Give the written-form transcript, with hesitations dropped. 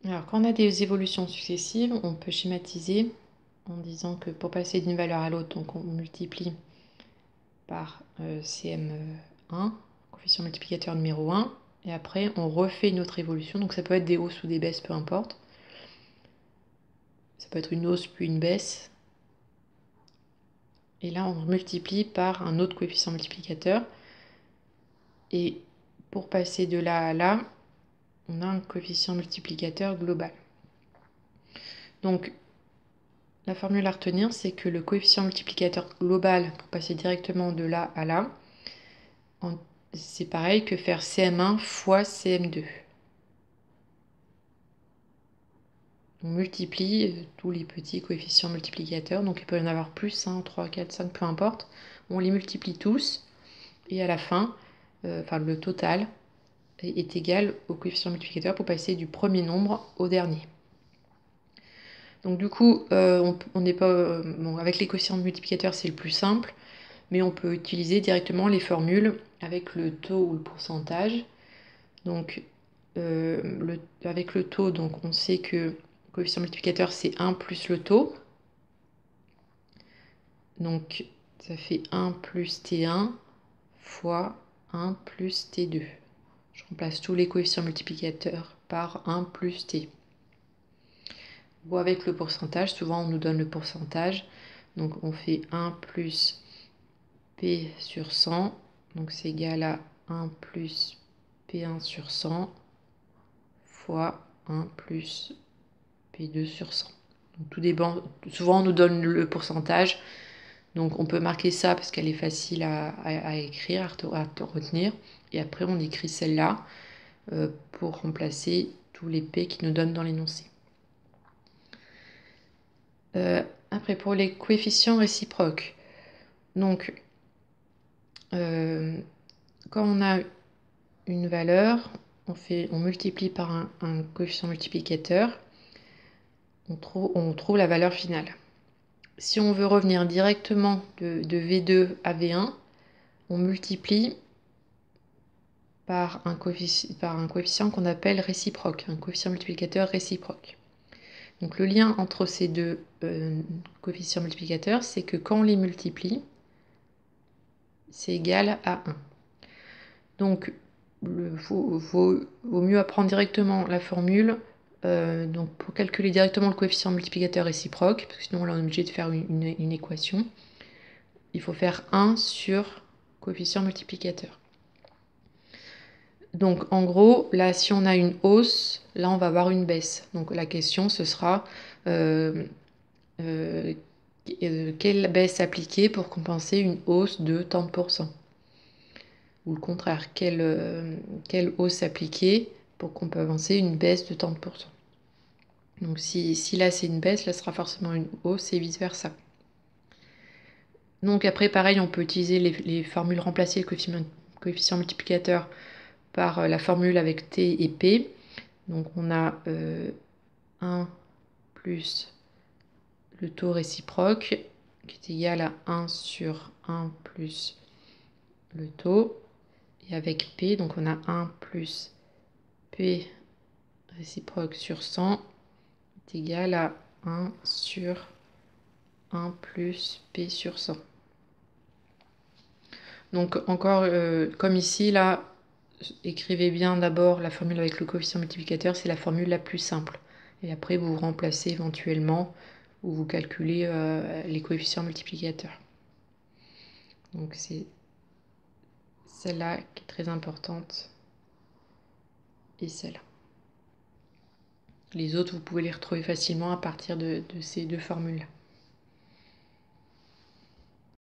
Alors, quand on a des évolutions successives, on peut schématiser en disant que pour passer d'une valeur à l'autre, donc on multiplie par CM1, coefficient multiplicateur numéro 1, et après on refait une autre évolution, donc ça peut être des hausses ou des baisses, peu importe. Ça peut être une hausse puis une baisse. Et là, on multiplie par un autre coefficient multiplicateur. Et pour passer de là à là, on a un coefficient multiplicateur global. Donc, la formule à retenir, c'est que le coefficient multiplicateur global, pour passer directement de là à là, c'est pareil que faire CM1 fois CM2. On multiplie tous les petits coefficients multiplicateurs, donc il peut y en avoir plus, 3, 4, 5, peu importe. On les multiplie tous, et à la fin, le total est égal au coefficient multiplicateur pour passer du premier nombre au dernier. Donc du coup, on n'est pas, bon, avec les coefficients multiplicateurs, c'est le plus simple, mais on peut utiliser directement les formules avec le taux ou le pourcentage. Donc avec le taux, donc on sait que le coefficient multiplicateur, c'est 1 plus le taux. Donc ça fait 1 plus T1 fois 1 plus T2. Je remplace tous les coefficients multiplicateurs par 1 plus T. Ou avec le pourcentage, souvent on nous donne le pourcentage. Donc on fait 1 plus P sur 100. Donc c'est égal à 1 plus P1 sur 100 fois 1 plus P2 sur 100. Donc tout dépend. Souvent on nous donne le pourcentage. Donc on peut marquer ça parce qu'elle est facile à écrire, à retenir. Et après on écrit celle-là pour remplacer tous les P qui nous donnent dans l'énoncé. Après, pour les coefficients réciproques, donc quand on a une valeur, on multiplie par un coefficient multiplicateur, on trouve la valeur finale. Si on veut revenir directement de V2 à V1, on multiplie par un coefficient qu'on appelle réciproque, un coefficient multiplicateur réciproque. Donc le lien entre ces deux coefficients multiplicateurs, c'est que quand on les multiplie, c'est égal à 1. Donc il vaut mieux apprendre directement la formule donc pour calculer directement le coefficient multiplicateur réciproque, parce que sinon là on est obligé de faire une équation. Il faut faire 1 sur coefficient multiplicateur. Donc en gros, là si on a une hausse, là on va avoir une baisse. Donc la question ce sera quelle baisse appliquer pour compenser une hausse de tant de pourcents. Ou le contraire, quelle hausse appliquer pour compenser une baisse de tant de pourcents. Donc si là c'est une baisse, là sera forcément une hausse et vice versa. Donc après pareil, on peut utiliser les formules, remplacer le coefficient multiplicateur par la formule avec T et P. Donc on a 1 plus le taux réciproque qui est égal à 1 sur 1 plus le taux. Et avec P, donc on a 1 plus P réciproque sur 100 est égal à 1 sur 1 plus P sur 100. Donc encore, comme ici, là, écrivez bien d'abord la formule avec le coefficient multiplicateur, c'est la formule la plus simple. Et après, vous remplacez éventuellement ou vous calculez les coefficients multiplicateurs. Donc c'est celle-là qui est très importante et celle-là. Les autres, vous pouvez les retrouver facilement à partir de ces deux formules-là.